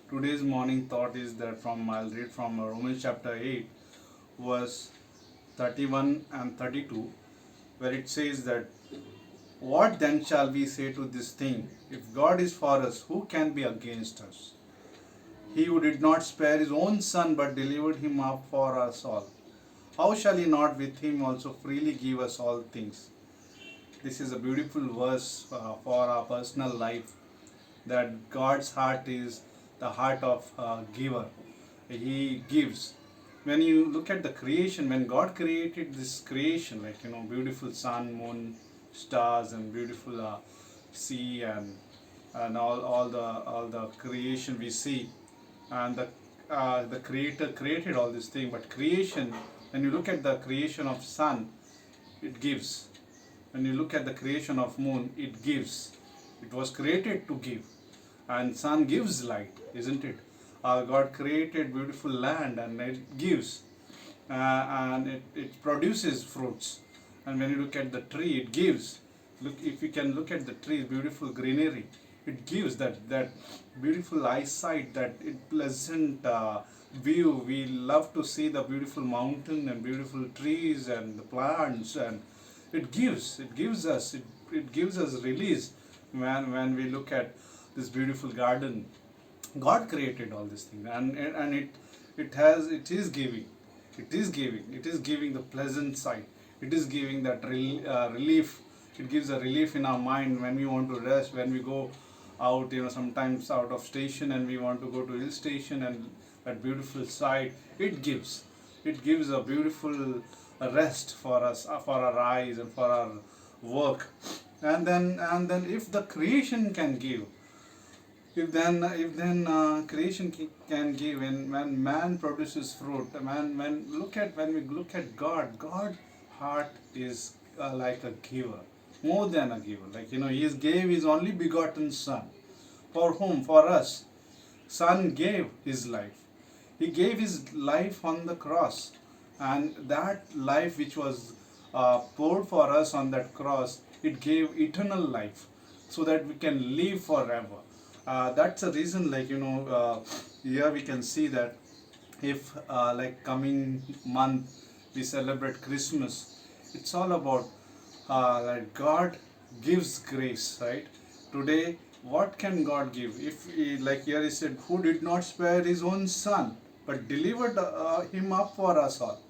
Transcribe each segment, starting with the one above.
Today's morning thought is that I'll read from Romans chapter 8, verse 31 and 32, where it says that, "What then shall we say to this thing? If God is for us, who can be against us? He who did not spare his own son but delivered him up for us all, how shall he not with him also freely give us all things?" This is a beautiful verse for our personal life, that God's heart is the heart of giver. He gives. When you look at the creation, when God created this creation, like beautiful sun, moon, stars, and beautiful sea, and all the creation we see, and the Creator created all this thing. But creation, when you look at the creation of sun, it gives. When you look at the creation of moon, it gives. It was created to give, and sun gives light, isn't it? God created beautiful land, and it gives, and it produces fruits. And when you look at the tree, it gives. Look, if you can look at the tree, beautiful greenery, it gives that beautiful eyesight, that pleasant view. We love to see the beautiful mountain and beautiful trees and the plants, and it gives us release when we look at this beautiful garden. God created all these things, and it is giving, the pleasant sight. It is giving that relief. It gives a relief in our mind when we want to rest, when we go out, sometimes out of station, and we want to go to hill station, and that beautiful sight it gives a beautiful rest for us, for our eyes and for our work. And then if the creation can give, if then creation can give, when man produces fruit, when we look at God heart is like a giver, more than a giver. Like he gave his only begotten son. For whom? For us. Son gave his life. He gave his life on the cross, and that life which was poured for us on that cross, it gave eternal life, so that we can live forever. That's the reason, here we can see that, if like coming month we celebrate Christmas, it's all about that God gives grace, right? Today, what can God give? If like here he said, "Who did not spare his own son but delivered him up for us all."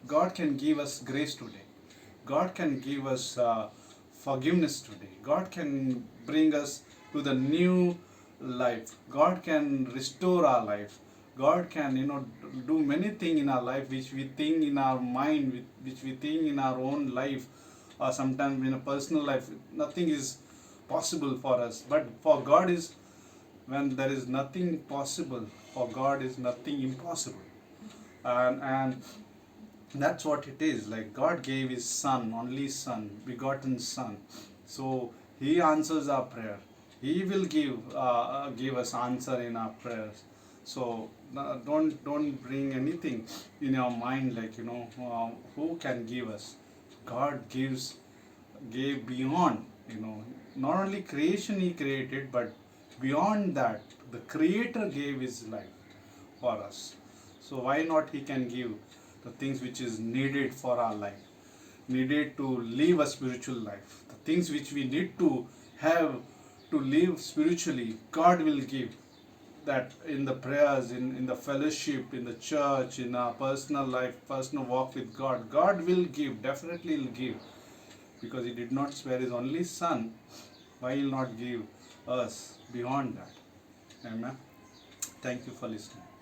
God can give us grace today. God can give us forgiveness today. God can bring us to the new life. God can restore our life. God can, do many things in our life which we think in our mind, which we think in our own life, or sometimes in a personal life. Nothing is possible for us. But for God is, when there is nothing possible, for God is nothing impossible. And that's what it is. Like God gave his son, only son, begotten son. So he answers our prayer. He will give us answer in our prayers. So don't bring anything in your mind, like who can give us. God gave beyond. Not only creation he created, but beyond that, the Creator gave his life for us. So why not he can give the things which is needed for our life, needed to live a spiritual life, the things which we need to have to live spiritually. God will give that in the prayers, in the fellowship, in the church, in our personal life, personal walk with God. God will give, definitely will give, because he did not spare his only son. Why will not give us beyond that? Amen. Thank you for listening.